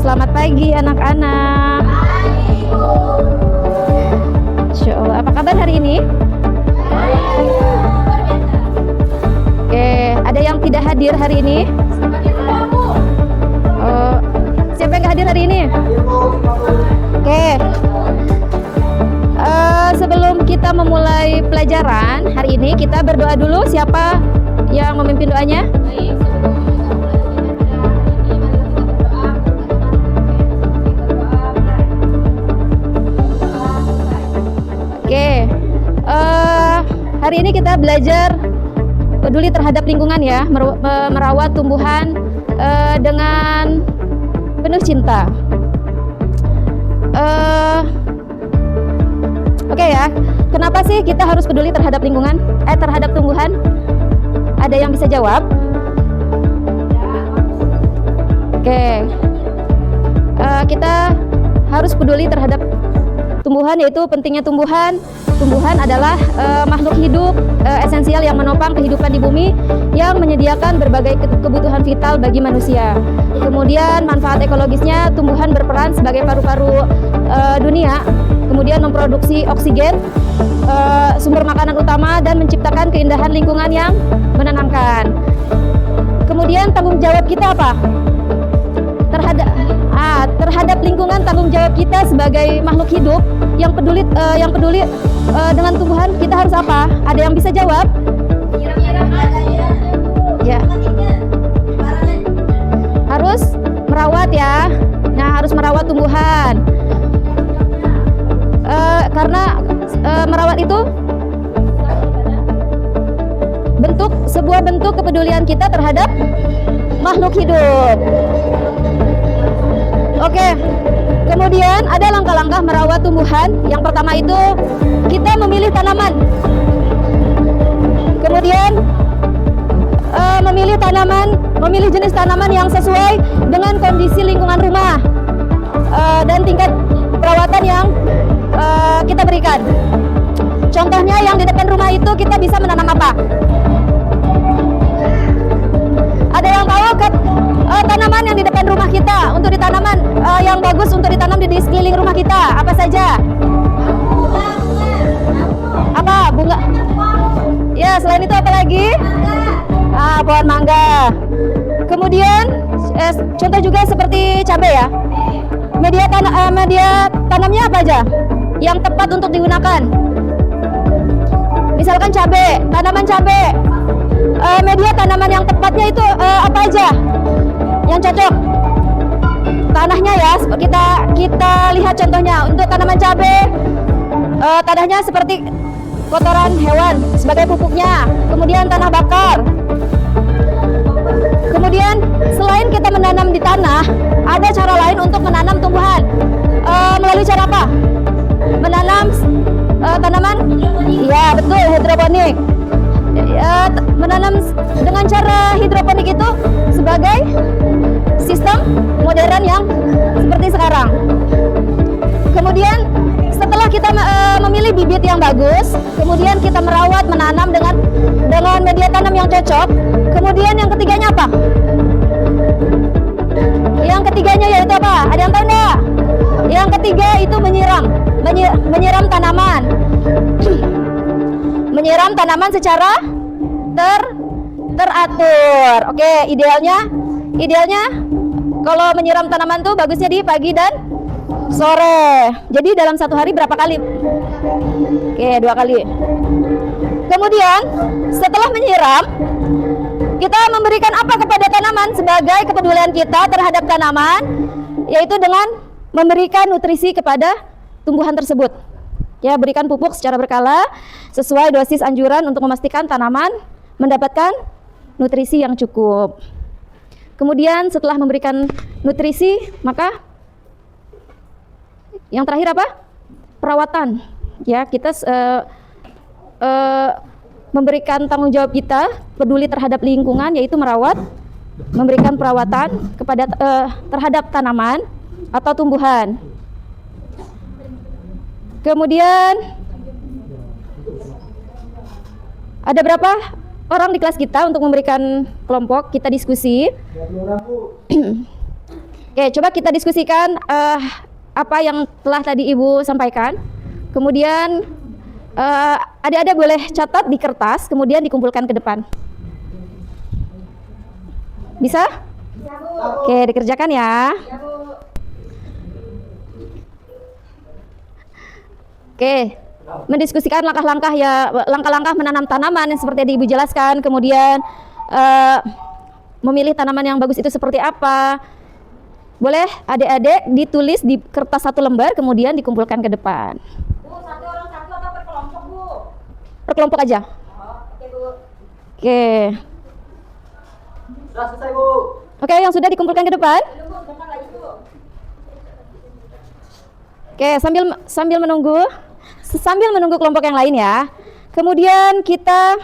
Selamat pagi anak-anak. Insya Allah. Apa kabar hari ini? Oke, ada yang tidak hadir hari ini? Siapa yang nggak hadir hari ini? Oke. Sebelum kita memulai pelajaran hari ini, kita berdoa dulu. Siapa yang memimpin doanya? Oke, hari ini kita belajar peduli terhadap lingkungan ya, merawat tumbuhan dengan penuh cinta. Oke ya, kenapa sih kita harus peduli terhadap lingkungan, terhadap tumbuhan? Ada yang bisa jawab? Oke, kita harus peduli terhadap tumbuhan, yaitu pentingnya tumbuhan. Tumbuhan adalah makhluk hidup esensial yang menopang kehidupan di bumi, yang menyediakan berbagai kebutuhan vital bagi manusia. Kemudian manfaat ekologisnya, tumbuhan berperan sebagai paru-paru dunia, kemudian memproduksi oksigen, sumber makanan utama, dan menciptakan keindahan lingkungan yang menenangkan. Kemudian tanggung jawab kita apa? Terhadap lingkungan, tanggung jawab kita sebagai makhluk hidup yang peduli dengan tumbuhan, kita harus apa? Ada yang bisa jawab? Ya. Harus merawat ya. Nah, harus merawat tumbuhan. Karena merawat itu sebuah bentuk kepedulian kita terhadap makhluk hidup. Oke, kemudian ada langkah-langkah merawat tumbuhan. Yang pertama itu kita memilih tanaman. Kemudian memilih jenis tanaman yang sesuai dengan kondisi lingkungan rumah dan tingkat perawatan yang kita berikan. Contohnya yang di depan rumah itu kita bisa menanam apa? Ada yang tahu tanaman yang di depan rumah kita untuk ditanaman yang bagus untuk ditanam di sekeliling rumah kita apa saja? Apa? Bunga? Ya, selain itu apa lagi? Pohon mangga. Kemudian contoh juga seperti cabai ya. Media tanamnya apa aja yang tepat untuk digunakan? Misalkan cabai, tanaman cabai. Media tanaman yang tepatnya itu apa aja yang cocok? Tanahnya ya, kita lihat contohnya. Untuk tanaman cabai, tanahnya seperti kotoran hewan sebagai pupuknya, kemudian tanah bakar. Kemudian selain kita menanam di tanah, ada cara lain untuk menanam tumbuhan. Melalui cara apa? Menanam tanaman? Ya, betul, hidroponik. Menanam dengan cara hidroponik itu sebagai sistem modern yang seperti sekarang. Kemudian setelah kita memilih bibit yang bagus, kemudian kita merawat, menanam dengan media tanam yang cocok. Kemudian yang ketiganya apa? Yang ketiganya yaitu apa? Ada yang tahu enggak? Yang ketiga itu menyiram tanaman. Menyiram tanaman secara teratur. Oke, idealnya kalau menyiram tanaman tuh bagusnya di pagi dan sore. Jadi dalam satu hari berapa kali? Oke, 2 kali. Kemudian setelah menyiram, kita memberikan apa kepada tanaman sebagai kepedulian kita terhadap tanaman, yaitu dengan memberikan nutrisi kepada tumbuhan tersebut. Ya, berikan pupuk secara berkala sesuai dosis anjuran untuk memastikan tanaman mendapatkan nutrisi yang cukup. Kemudian setelah memberikan nutrisi, maka yang terakhir apa? Perawatan. Ya, kita memberikan tanggung jawab kita peduli terhadap lingkungan, yaitu merawat, memberikan perawatan kepada terhadap tanaman atau tumbuhan. Kemudian ada berapa orang di kelas kita untuk memberikan kelompok kita diskusi? Oke, coba kita diskusikan apa yang telah tadi Ibu sampaikan. Kemudian adik-adik boleh catat di kertas, kemudian dikumpulkan ke depan. Bisa? Bisa, Bu. Oke, dikerjakan ya. Ya, Bu. Oke, mendiskusikan langkah-langkah ya, langkah-langkah menanam tanaman yang seperti yang Ibu jelaskan, kemudian memilih tanaman yang bagus itu seperti apa. Boleh adik-adik ditulis di kertas 1 lembar, kemudian dikumpulkan ke depan. Bu, satu orang satu atau per kelompok, Bu? Per kelompok aja. Oh, oke, Bu. Oke. Sudah selesai, Bu. Oke, yang sudah dikumpulkan ke depan. Oke, sambil menunggu kelompok yang lain ya. Kemudian kita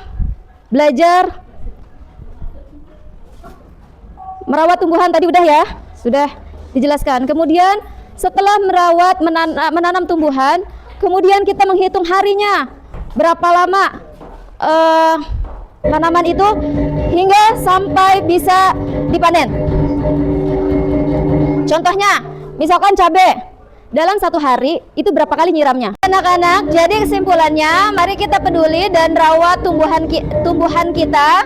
belajar merawat tumbuhan tadi udah ya, sudah dijelaskan. Kemudian setelah merawat menanam tumbuhan, kemudian kita menghitung harinya berapa lama tanaman itu hingga sampai bisa dipanen. Contohnya, misalkan cabai. Dalam 1 hari itu berapa kali nyiramnya? Anak-anak, jadi kesimpulannya mari kita peduli dan rawat tumbuhan kita.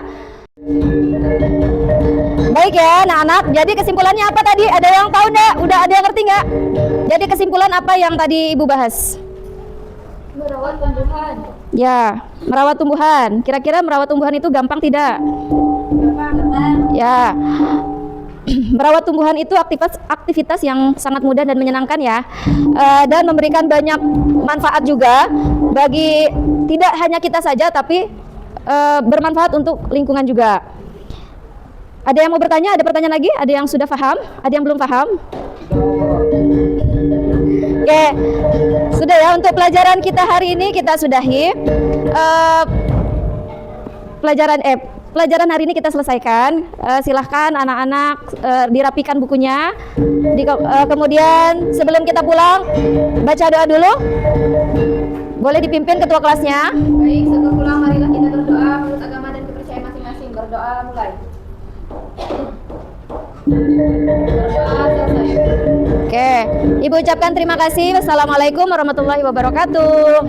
Baik ya anak-anak, jadi kesimpulannya apa tadi? Ada yang tahu enggak? Udah ada yang ngerti enggak? Jadi kesimpulan apa yang tadi Ibu bahas? Merawat tumbuhan. Ya, merawat tumbuhan. Kira-kira merawat tumbuhan itu gampang tidak? Gampang. Ya. Merawat tumbuhan itu aktivitas yang sangat mudah dan menyenangkan ya, dan memberikan banyak manfaat juga bagi tidak hanya kita saja, tapi bermanfaat untuk lingkungan juga. Ada yang mau bertanya? Ada pertanyaan lagi? Ada yang sudah paham? Ada yang belum paham? Oke, sudah ya, untuk pelajaran kita hari ini kita sudahi. Pelajaran hari ini kita selesaikan. Silahkan anak-anak dirapikan bukunya. Kemudian sebelum kita pulang, baca doa dulu. Boleh dipimpin ketua kelasnya. Baik, sebelum pulang marilah kita berdoa menurut agama dan kepercayaan masing-masing. Berdoa mulai. Berdoa selesai. Oke, Ibu ucapkan terima kasih. Wassalamualaikum warahmatullahi wabarakatuh.